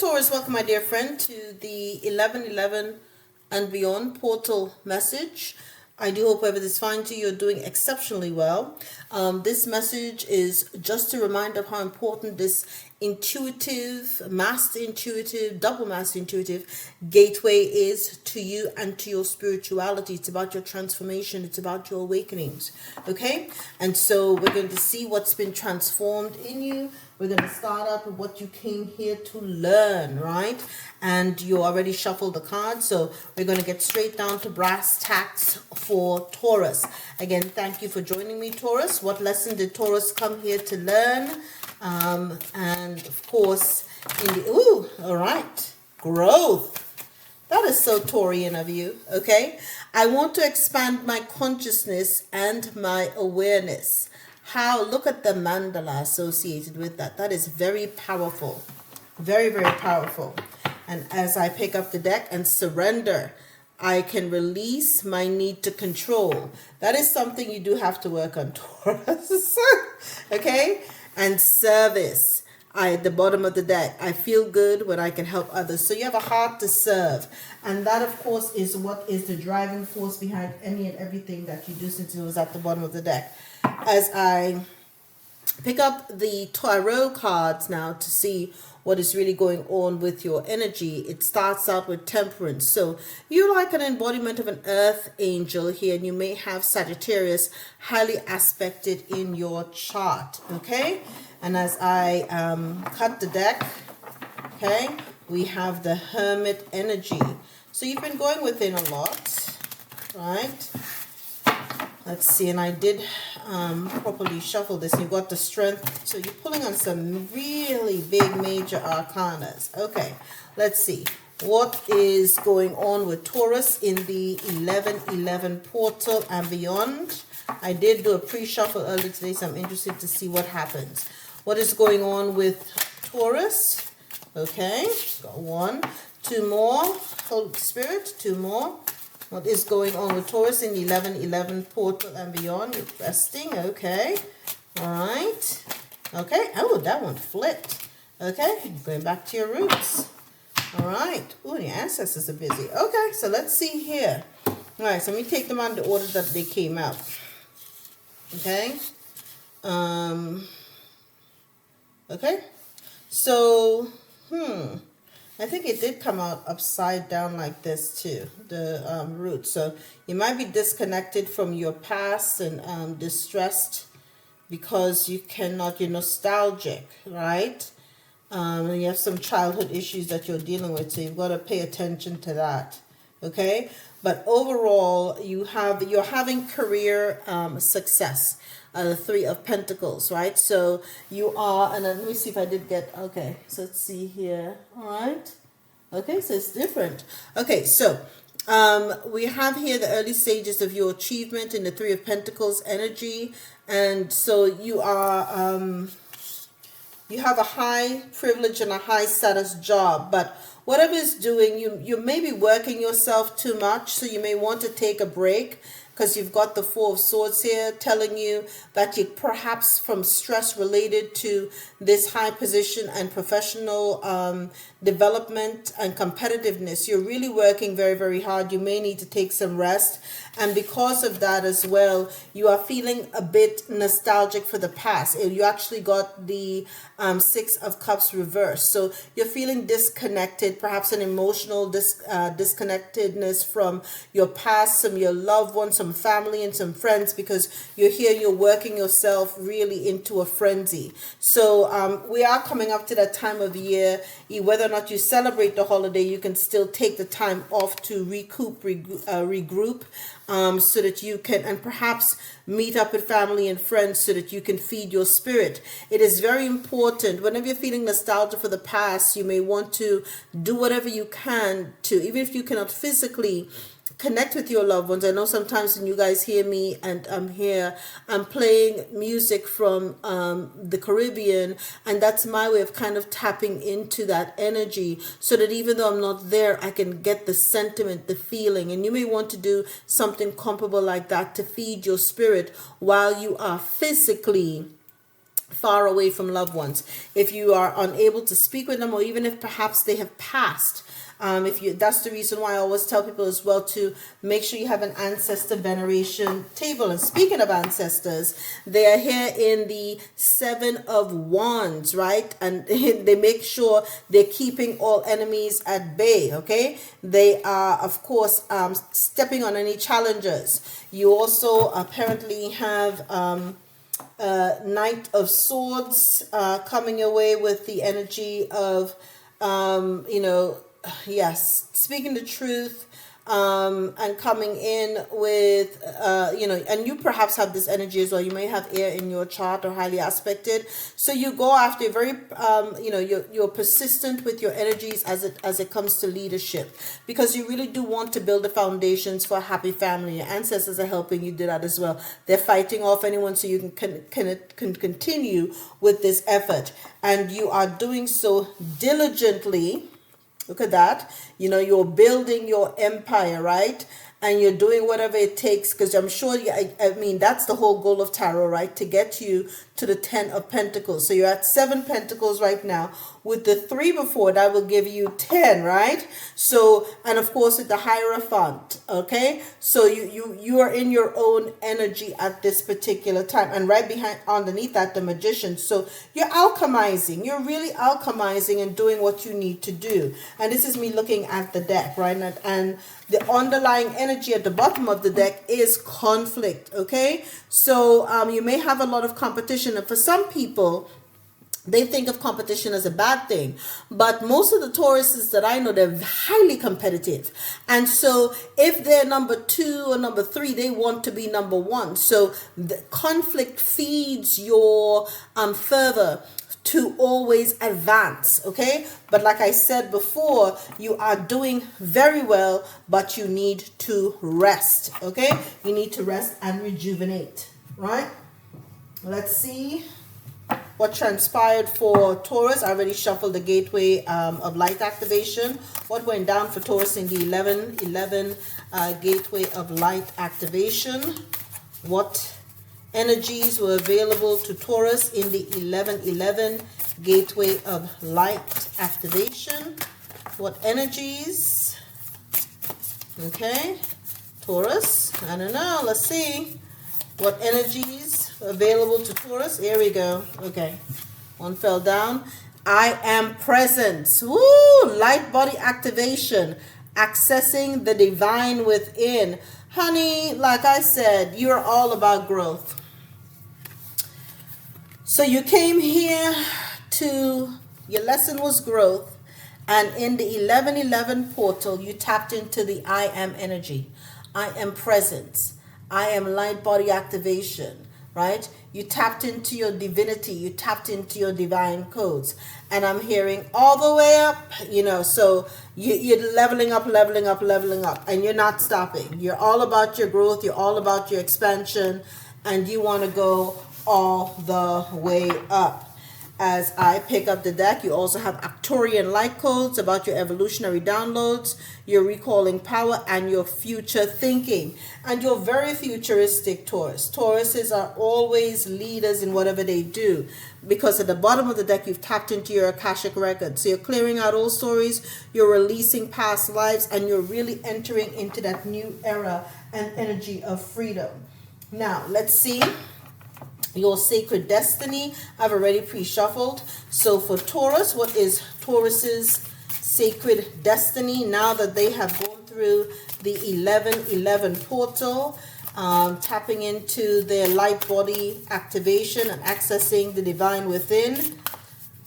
Taurus, welcome my dear friend to the 1111 and beyond portal message. I do hope everything's fine to you. You're doing exceptionally well. This message is just a reminder of how important this intuitive, master intuitive, double master intuitive gateway is to you and to your spirituality. It's about your transformation. It's about your awakenings. Okay? And so we're going to see what's been transformed in you. We're going to start up with what you came here to learn, right? And you already shuffled the cards, so we're going to get straight down to brass tacks for Taurus. Again, thank you for joining me, Taurus. What lesson did Taurus come here to learn? And of course, all right, growth. That is so Taurian of you, okay? I want to expand my consciousness and my awareness. Look at the mandala associated with that. That is very powerful. Very, very powerful. And as I pick up the deck and surrender, I can release my need to control. That is something you do have to work on, Taurus. Okay? And service. At the bottom of the deck, I feel good when I can help others. So you have a heart to serve. And that, of course, is what is the driving force behind any and everything that you do, since it was at the bottom of the deck. As I pick up the tarot cards now to see what is really going on with your energy, it starts out with temperance. So you're like an embodiment of an earth angel here, and you may have Sagittarius highly aspected in your chart. Okay? And as I cut the deck, okay, we have the Hermit energy. So you've been going within a lot, right? Let's see, and I did properly shuffle this. You've got the Strength, so you're pulling on some really big major arcanas. Okay, let's see. What is going on with Taurus in the 1111 portal and beyond? I did do a pre-shuffle earlier today, so I'm interested to see what happens. What is going on with Taurus? Okay, got one. Two more. Holy Spirit, two more. What is going on with Taurus in the 1111 portal and beyond? You're resting. Okay. All right. Okay. Oh, that one flipped. Okay. Going back to your roots. All right. Oh, your ancestors are busy. Okay. So let's see here. All right. So let me take them on the order that they came out. Okay. Okay. So, I think it did come out upside down like this too, the root. So you might be disconnected from your past and distressed because you cannot, you're nostalgic, right? And you have some childhood issues that you're dealing with, so you've got to pay attention to that, okay? But overall, you're having career success. The Three of Pentacles, right? So you are, and let me see if I did get, okay, so let's see here, all right? Okay, so it's different. Okay, so we have here the early stages of your achievement in the Three of Pentacles energy, and so you are, you have a high privilege and a high status job, but whatever is doing, you may be working yourself too much, so you may want to take a break, because you've got the Four of Swords here telling you that you perhaps from stress related to this high position and professional development and competitiveness, you're really working very, very hard. You may need to take some rest. And because of that as well, you are feeling a bit nostalgic for the past. You actually got the Six of Cups reversed. So you're feeling disconnected, perhaps an emotional disconnectedness from your past, some your loved ones, some family and some friends, because you're working yourself really into a frenzy. So we are coming up to that time of year. Whether or not you celebrate the holiday, you can still take the time off to regroup, so that you can, and perhaps meet up with family and friends so that you can feed your spirit. It is very important. Whenever you're feeling nostalgia for the past, you may want to do whatever you can to, even if you cannot physically connect with your loved ones. I know sometimes when you guys hear me and I'm here, I'm playing music from the Caribbean, and that's my way of kind of tapping into that energy, so that even though I'm not there, I can get the sentiment, the feeling. And you may want to do something comparable like that to feed your spirit while you are physically far away from loved ones, if you are unable to speak with them, or even if perhaps they have passed. If you, that's the reason why I always tell people as well to make sure you have an ancestor veneration table. And speaking of ancestors, they are here in the 7 of Wands, right? And they make sure they're keeping all enemies at bay, okay? They are, of course, stepping on any challenges. You also apparently have Knight of Swords coming away with the energy of, yes, speaking the truth, and coming in with, and you perhaps have this energy as well. You may have air in your chart or highly aspected. So you go after very, you're persistent with your energies as it comes to leadership, because you really do want to build the foundations for a happy family. Your ancestors are helping you do that as well. They're fighting off anyone so you can continue with this effort. And you are doing so diligently. Look at that. You're building your empire, right? And you're doing whatever it takes, because I'm sure, I mean, that's the whole goal of tarot, right? To get you to the 10 of Pentacles. So you're at 7 Pentacles right now. With the 3 before, that will give you 10, right? So, and of course with the Hierophant, okay? So you are in your own energy at this particular time. And right behind, underneath that, the Magician. So you're alchemizing. You're really alchemizing and doing what you need to do. And this is me looking at the deck, right? And the underlying energy at the bottom of the deck is conflict, okay? So you may have a lot of competition. And for some people, they think of competition as a bad thing. But most of the Tauruses that I know, they're highly competitive. And so if they're number 2 or number 3, they want to be number 1. So the conflict feeds your fervor to always advance, okay? But like I said before, you are doing very well, but you need to rest, okay? You need to rest and rejuvenate, right? Let's see what transpired for Taurus. I already shuffled the gateway of light activation. What went down for Taurus in the 11-11 gateway of light activation? What energies were available to Taurus in the 11-11 gateway of light activation? What energies? Okay, Taurus, I don't know, let's see. What energies available to Taurus? Here we go. Okay, one fell down. I am present. Woo! Light body activation. Accessing the divine within. Honey, like I said, you're all about growth. So you came here to, your lesson was growth. And in the 11-11 portal, you tapped into the I am energy. I am presence. I am light body activation, right? You tapped into your divinity. You tapped into your divine codes. And I'm hearing all the way up, so you're leveling up. And you're not stopping. You're all about your growth. You're all about your expansion. And you want to go all the way up. As I pick up the deck, you also have Arcturian light codes about your evolutionary downloads, your recalling power, and your future thinking. And you're very futuristic, Taurus. Tauruses are always leaders in whatever they do, because at the bottom of the deck, you've tapped into your Akashic record. So you're clearing out old stories, you're releasing past lives, and you're really entering into that new era and energy of freedom. Now, let's see. Your sacred destiny, I've already pre-shuffled. So for Taurus, what is Taurus's sacred destiny now that they have gone through the 11-11 portal, tapping into their light body activation and accessing the divine within,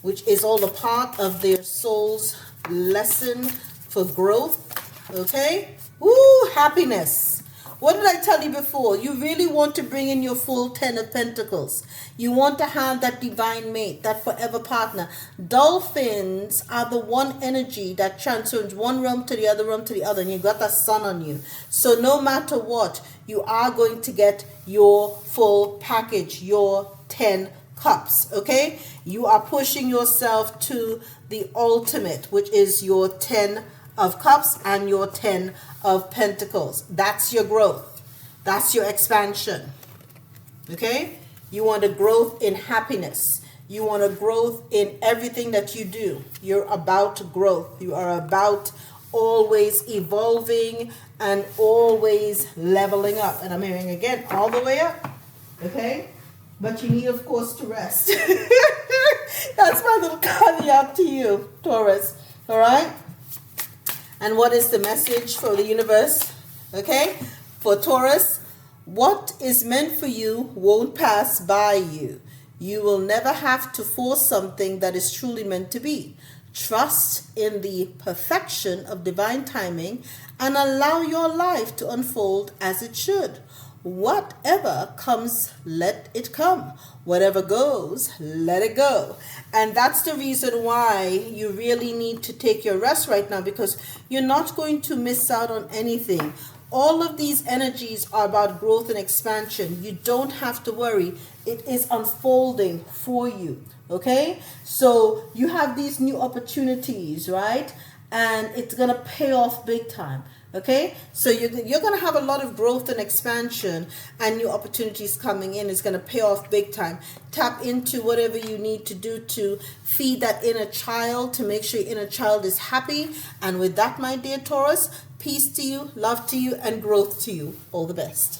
which is all a part of their soul's lesson for growth, okay? Woo, happiness. What did I tell you before? You really want to bring in your full 10 of Pentacles. You want to have that divine mate, that forever partner. Dolphins are the one energy that transcends one realm to the other, and you got that sun on you. So no matter what, you are going to get your full package, your 10 cups, okay? You are pushing yourself to the ultimate, which is your 10 of cups and your 10 of pentacles. That's your growth. That's your expansion. Okay? You want a growth in happiness. You want a growth in everything that you do. You're about growth. You are about always evolving and always leveling up. And I'm hearing again, all the way up. Okay? But you need, of course, to rest. That's my little caveat to you, Taurus. All right? And what is the message for the universe? Okay? For Taurus, what is meant for you won't pass by you. You will never have to force something that is truly meant to be. Trust in the perfection of divine timing and allow your life to unfold as it should. Whatever comes, let it come. Whatever goes, let it go. And that's the reason why you really need to take your rest right now, because you're not going to miss out on anything. All of these energies are about growth and expansion. You don't have to worry. It is unfolding for you. Okay? So you have these new opportunities, right? And it's going to pay off big time. Okay? So you're going to have a lot of growth and expansion, and new opportunities coming in. It's going to pay off big time. Tap into whatever you need to do to feed that inner child, to make sure your inner child is happy. And with that, my dear Taurus, peace to you, love to you, and growth to you. All the best.